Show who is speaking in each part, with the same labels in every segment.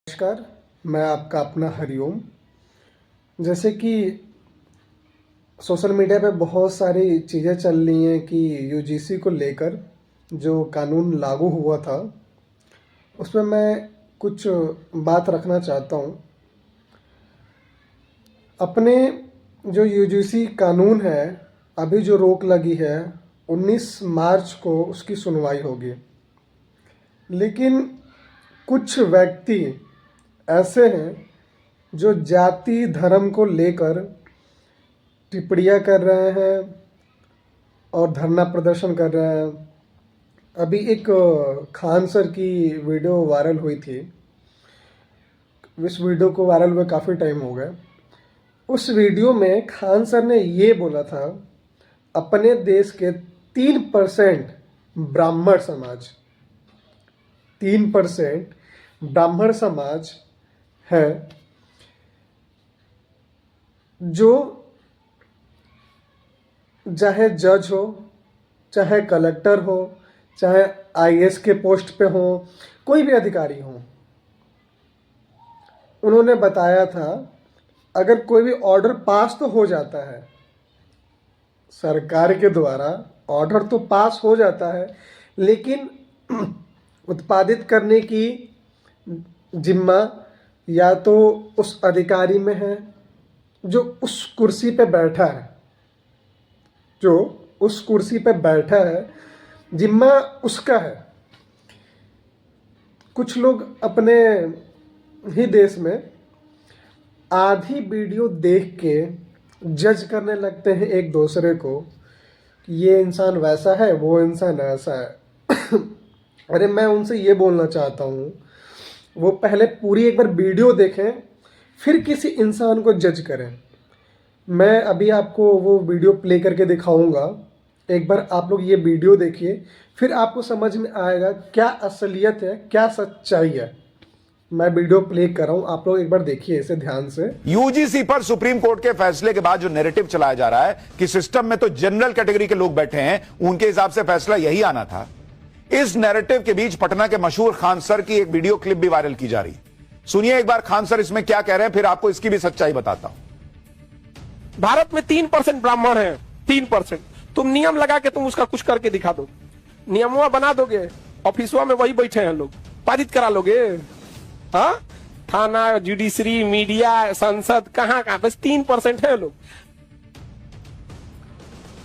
Speaker 1: नमस्कार। मैं आपका अपना हरिओम। जैसे कि सोशल मीडिया पे बहुत सारी चीज़ें चल रही हैं कि यूजीसी को लेकर जो कानून लागू हुआ था उसमें मैं कुछ बात रखना चाहता हूँ। अपने जो यूजीसी कानून है, अभी जो रोक लगी है 19 मार्च को उसकी सुनवाई होगी, लेकिन कुछ व्यक्ति ऐसे हैं जो जाति धर्म को लेकर टिप्पणियाँ कर रहे हैं और धरना प्रदर्शन कर रहे हैं। अभी एक खान सर की वीडियो वायरल हुई थी। इस वीडियो को वायरल हुए काफ़ी टाइम हो गया। उस वीडियो में खान सर ने ये बोला था, अपने देश के 3% ब्राह्मण समाज 3% ब्राह्मण समाज है जो चाहे जज हो, चाहे कलेक्टर हो, चाहे आईएएस के पोस्ट पे हो, कोई भी अधिकारी हो। उन्होंने बताया था अगर कोई भी ऑर्डर पास तो हो जाता है, सरकार के द्वारा ऑर्डर तो पास हो जाता है, लेकिन उत्पादित करने की जिम्मा या तो उस अधिकारी में है जो उस कुर्सी पे बैठा है, जो उस कुर्सी पे बैठा है, जिम्मा उसका है। कुछ लोग अपने ही देश में आधी वीडियो देख के जज करने लगते हैं एक दूसरे को कि ये इंसान वैसा है, वो इंसान ऐसा है। अरे मैं उनसे ये बोलना चाहता हूँ, वो पहले पूरी एक बार वीडियो देखें फिर किसी इंसान को जज करें। मैं अभी आपको वो वीडियो प्ले करके दिखाऊंगा। एक बार आप लोग ये वीडियो देखिए, फिर आपको समझ में आएगा क्या असलियत है, क्या सच्चाई है। मैं वीडियो प्ले कर रहा हूं, आप लोग एक बार देखिए इसे ध्यान से।
Speaker 2: यूजीसी पर सुप्रीम कोर्ट के फैसले के बाद जो नैरेटिव चलाया जा रहा है कि सिस्टम में तो जनरल कैटेगरी के लोग बैठे हैं, उनके हिसाब से फैसला यही आना था। इस नैरेटिव के बीच पटना के मशहूर खान सर की एक वीडियो क्लिप भी वायरल की जा रही। सुनिए एक बार खान सर इसमें क्या कह रहे हैं, फिर आपको इसकी भी सच्चाई बताता हूं।
Speaker 3: भारत में 3% ब्राह्मण है, 3%। तुम नियम लगा के तुम उसका कुछ करके दिखा दो, नियमवा बना दोगे, ऑफिसवा में वही बैठे हैं लोग, पारित करा लोगे। हाँ, थाना, जुडिशरी, मीडिया, संसद, कहां कहां, बस 3% है लोग।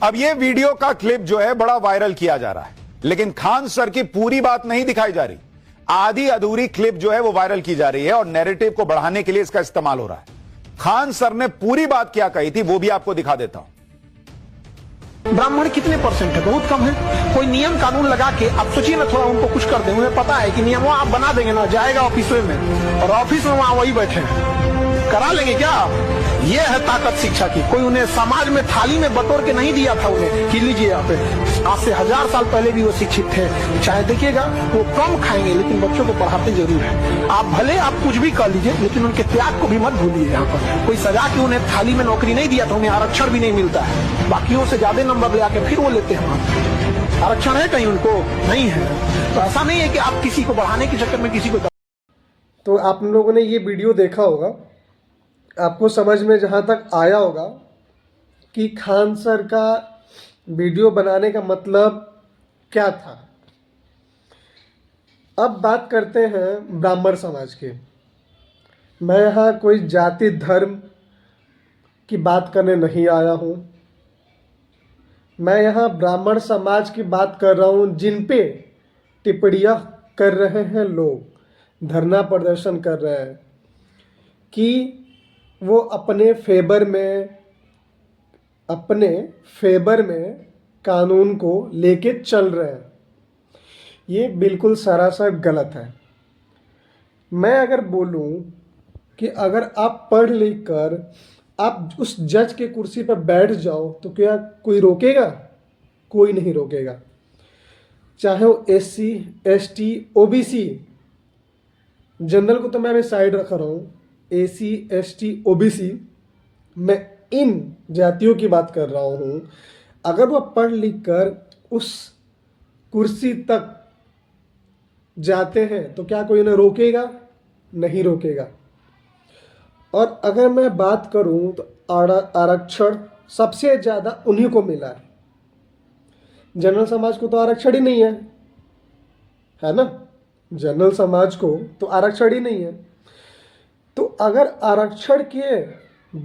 Speaker 2: अब ये वीडियो का क्लिप जो है बड़ा वायरल किया जा रहा है, लेकिन खान सर की पूरी बात नहीं दिखाई जा रही। आधी अधूरी क्लिप जो है वो वायरल की जा रही है और नैरेटिव को बढ़ाने के लिए इसका इस्तेमाल हो रहा है। खान सर ने पूरी बात क्या कही थी वो भी आपको दिखा देता हूं।
Speaker 3: ब्राह्मण कितने परसेंट है? बहुत कम है। कोई नियम कानून लगा के आप सोचिए ना, थोड़ा उनको कुछ कर दें। उन्हें पता है कि नियम आप बना देंगे ना, जाएगा ऑफिस में और ऑफिस में वहां वही बैठे हैं, करा लेंगे क्या? ये है ताकत शिक्षा की। कोई उन्हें समाज में थाली में बटोर के नहीं दिया था उन्हें कि लीजिए आप। आज से 1000 साल पहले भी वो शिक्षित थे। चाहे देखिएगा वो कम खाएंगे लेकिन बच्चों को पढ़ाते जरूर है। आप भले आप कुछ भी कर लीजिए लेकिन उनके त्याग को भी मत भूलिए। यहाँ पर कोई सजा के उन्हें थाली में नौकरी नहीं दिया था, उन्हें आरक्षण भी नहीं मिलता है। बाकियों से ज्यादा नंबर ले आके फिर वो लेते हैं। आरक्षण है कहीं उनको? नहीं है। तो ऐसा नहीं है कि आप किसी को बढ़ाने के चक्कर में किसी को।
Speaker 1: तो आप लोगों ने ये वीडियो देखा होगा, आपको समझ में जहाँ तक आया होगा कि खान सर का वीडियो बनाने का मतलब क्या था। अब बात करते हैं ब्राह्मण समाज की। मैं यहाँ कोई जाति धर्म की बात करने नहीं आया हूँ। मैं यहाँ ब्राह्मण समाज की बात कर रहा हूँ, जिन पे टिप्पणियाँ कर रहे हैं लोग, धरना प्रदर्शन कर रहे हैं कि वो अपने फेवर में कानून को लेके चल रहे हैं। ये बिल्कुल सरासर गलत है। मैं अगर बोलूं कि अगर आप पढ़ लिख कर आप उस जज के कुर्सी पर बैठ जाओ तो क्या कोई रोकेगा? कोई नहीं रोकेगा। चाहे वो SC, ST, OBC, जनरल को तो मैं साइड रख रहा हूँ, AC, ST, OBC, मैं इन जातियों की बात कर रहा हूँ। अगर वह पढ़ लिख कर उस कुर्सी तक जाते हैं तो क्या कोई उन्हें रोकेगा? नहीं रोकेगा। और अगर मैं बात करूं तो आरक्षण सबसे ज़्यादा उन्हीं को मिला है। जनरल समाज को तो आरक्षण ही नहीं है ना। जनरल समाज को तो आरक्षण ही नहीं है। तो अगर आरक्षण के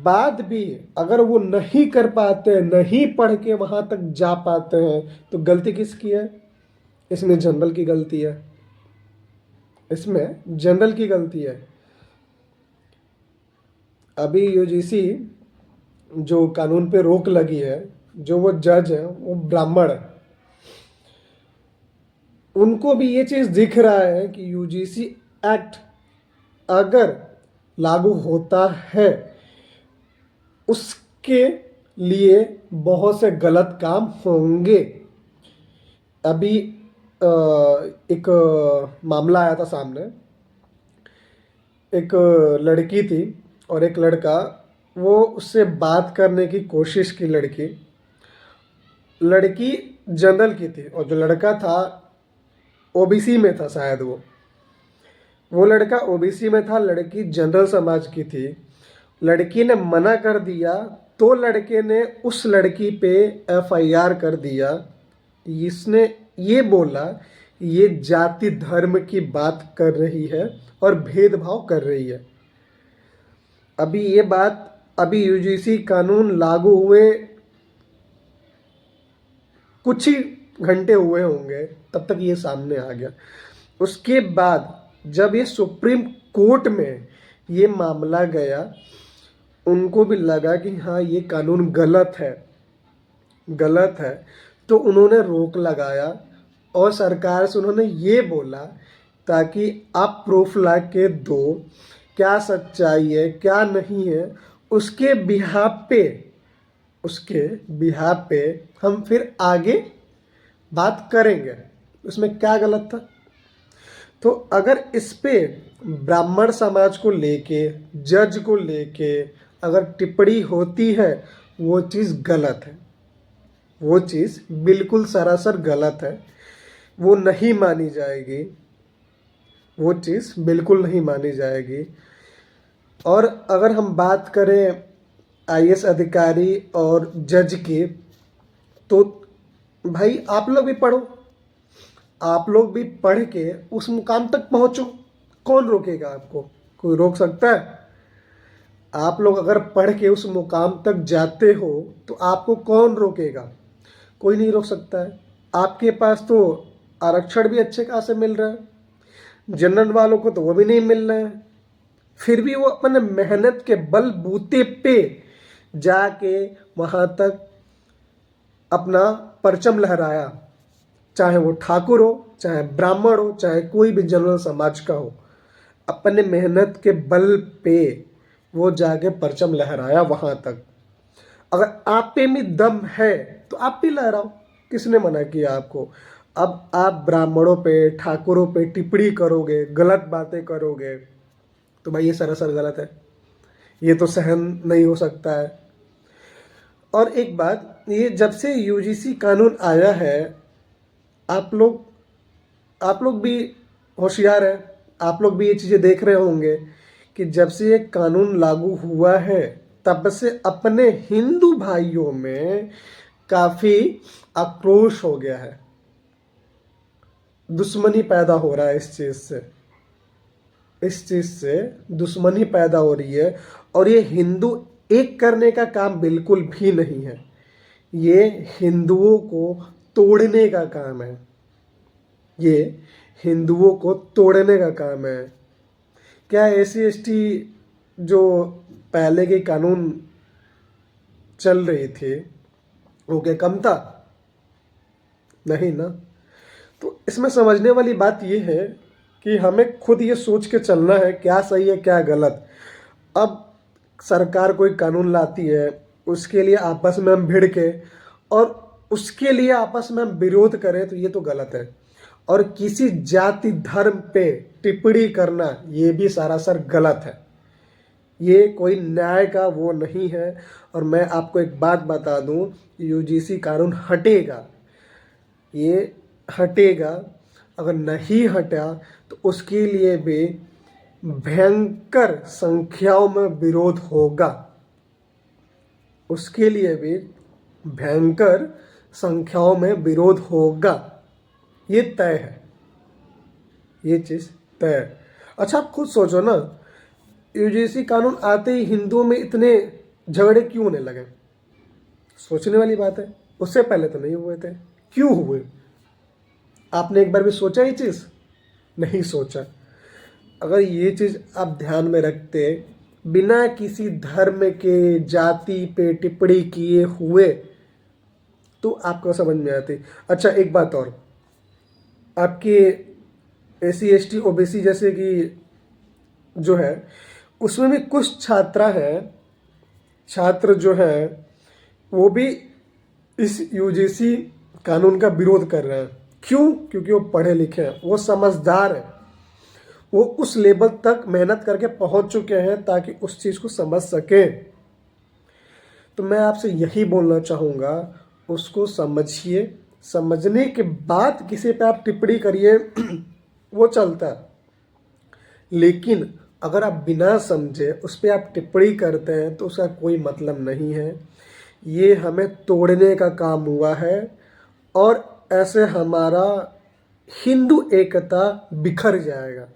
Speaker 1: बाद भी अगर वो नहीं कर पाते, नहीं पढ़ के वहां तक जा पाते हैं, तो गलती किसकी है? इसमें जनरल की गलती है। इसमें जनरल की गलती है। अभी यूजीसी जो कानून पे रोक लगी है, जो वो जज है वो ब्राह्मण है। उनको भी ये चीज़ दिख रहा है कि यूजीसी एक्ट अगर लागू होता है, उसके लिए बहुत से गलत काम होंगे। अभी एक मामला आया था सामने। एक लड़की थी और एक लड़का, वो उससे बात करने की कोशिश की। लड़की जनरल की थी और जो लड़का था ओबीसी में था शायद। वो लड़का ओबीसी में था, लड़की जनरल समाज की थी। लड़की ने मना कर दिया तो लड़के ने उस लड़की पे एफआईआर कर दिया। इसने ये बोला ये जाति धर्म की बात कर रही है और भेदभाव कर रही है। अभी ये बात, अभी यूजीसी कानून लागू हुए कुछ ही घंटे हुए होंगे तब तक ये सामने आ गया। उसके बाद जब ये सुप्रीम कोर्ट में ये मामला गया, उनको भी लगा कि हाँ ये कानून गलत है, तो उन्होंने रोक लगाया और सरकार से उन्होंने ये बोला ताकि आप प्रूफ ला के दो, क्या सच्चाई है क्या नहीं है, उसके बिहाफ पे हम फिर आगे बात करेंगे उसमें क्या गलत था। तो अगर इस पे ब्राह्मण समाज को लेके, जज को लेके अगर टिप्पणी होती है, वो चीज़ गलत है। वो चीज़ बिल्कुल सरासर गलत है। वो नहीं मानी जाएगी। वो चीज़ बिल्कुल नहीं मानी जाएगी। और अगर हम बात करें आईएएस अधिकारी और जज की, तो भाई आप लोग भी पढ़ो, आप लोग भी पढ़ के उस मुकाम तक पहुंचो। कौन रोकेगा आपको? कोई रोक सकता है? आप लोग अगर पढ़ के उस मुकाम तक जाते हो तो आपको कौन रोकेगा? कोई नहीं रोक सकता है। आपके पास तो आरक्षण भी अच्छे खासे मिल रहा है, जनरल वालों को तो वो भी नहीं मिल रहा है। फिर भी वो अपने मेहनत के बलबूते पे जाके वहाँ तक अपना परचम लहराया, चाहे वो ठाकुर हो, चाहे ब्राह्मण हो, चाहे कोई भी जनरल समाज का हो। अपने मेहनत के बल पे वो जाके परचम लहराया वहाँ तक। अगर आप पे में दम है तो आप भी लहराओ, किसने मना किया आपको? अब आप ब्राह्मणों पे, ठाकुरों पे टिप्पणी करोगे, गलत बातें करोगे, तो भाई ये सरासर गलत है। ये तो सहन नहीं हो सकता है। और एक बात, ये जब से यूजीसी कानून आया है, आप लोग भी होशियार हैं, आप लोग भी ये चीज़ें देख रहे होंगे कि जब से ये कानून लागू हुआ है तब से अपने हिंदू भाइयों में काफ़ी आक्रोश हो गया है। दुश्मनी पैदा हो रहा है इस चीज़ से दुश्मनी पैदा हो रही है। और ये हिंदू एक करने का काम बिल्कुल भी नहीं है। ये हिंदुओं को तोड़ने का काम है। ये हिंदुओं को तोड़ने का काम है। क्या SC/ST जो पहले के कानून चल रही थी वो क्या कम था? नहीं ना। तो इसमें समझने वाली बात ये है कि हमें खुद ये सोच के चलना है क्या सही है क्या गलत। अब सरकार कोई कानून लाती है, उसके लिए आपस में हम भिड़ के और उसके लिए आपस में हम विरोध करें तो ये तो गलत है। और किसी जाति धर्म पे टिप्पणी करना ये भी सरासर गलत है। ये कोई न्याय का वो नहीं है। और मैं आपको एक बात बता दूं, यूजीसी कानून हटेगा, ये हटेगा। अगर नहीं हटा तो उसके लिए भी भयंकर संख्याओं में विरोध होगा, उसके लिए भी भयंकर संख्याओं में विरोध होगा, ये तय है, ये चीज़ तय है। अच्छा आप खुद सोचो ना, यूजीसी कानून आते ही हिंदुओं में इतने झगड़े क्यों होने लगे? सोचने वाली बात है। उससे पहले तो नहीं हुए थे, क्यों हुए? आपने एक बार भी सोचा ये चीज़? नहीं सोचा। अगर ये चीज़ आप ध्यान में रखते, बिना किसी धर्म के, जाति पे टिप्पणी किए हुए, तो आपको समझ में आती। अच्छा एक बात और, आपके SC ST OBC जैसे कि जो है, उसमें भी कुछ छात्र जो है वो भी इस यूजीसी कानून का विरोध कर रहे हैं। क्यों? क्योंकि वो पढ़े लिखे हैं, वो समझदार हैं, वो उस लेवल तक मेहनत करके पहुंच चुके हैं ताकि उस चीज़ को समझ सकें। तो मैं आपसे यही बोलना चाहूँगा, उसको समझिए, समझने के बाद किसी पे आप टिप्पणी करिए वो चलता है, लेकिन अगर आप बिना समझे उस पर आप टिप्पणी करते हैं तो उसका कोई मतलब नहीं है। ये हमें तोड़ने का काम हुआ है और ऐसे हमारा हिंदू एकता बिखर जाएगा,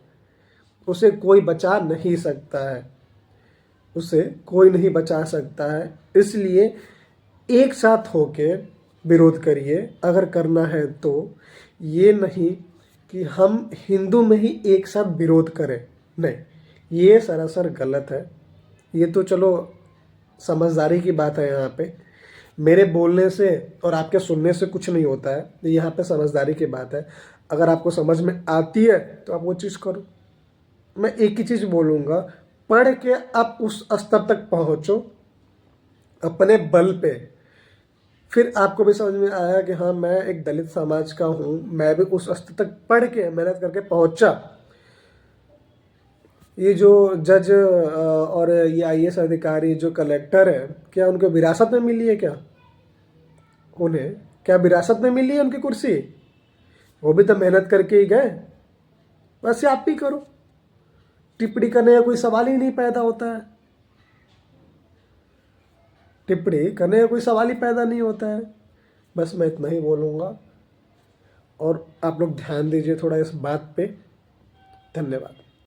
Speaker 1: उसे कोई बचा नहीं सकता है, उसे कोई नहीं बचा सकता है। इसलिए एक साथ होके विरोध करिए अगर करना है तो, ये नहीं कि हम हिंदू में ही एक साथ विरोध करें, नहीं, ये सरासर गलत है। ये तो चलो समझदारी की बात है, यहाँ पे मेरे बोलने से और आपके सुनने से कुछ नहीं होता है, यहाँ पे समझदारी की बात है। अगर आपको समझ में आती है तो आप वो चीज़ करो। मैं एक ही चीज़ बोलूँगा, पढ़ के आप उस स्तर तक पहुँचो अपने बल पे, फिर आपको भी समझ में आया कि हाँ मैं एक दलित समाज का हूँ, मैं भी उस स्तर तक पढ़ के मेहनत करके पहुँचा। ये जो जज और ये IAS अधिकारी जो कलेक्टर है, क्या उनको विरासत में मिली है? क्या उन्हें क्या विरासत में मिली है उनकी कुर्सी? वो भी तो मेहनत करके ही गए। वैसे आप भी करो, टिप्पणी करने का कोई सवाल ही नहीं पैदा होता है, टिप्पणी करने का कोई सवाल ही पैदा नहीं होता है। बस मैं इतना ही बोलूँगा और आप लोग ध्यान दीजिए थोड़ा इस बात पे। धन्यवाद।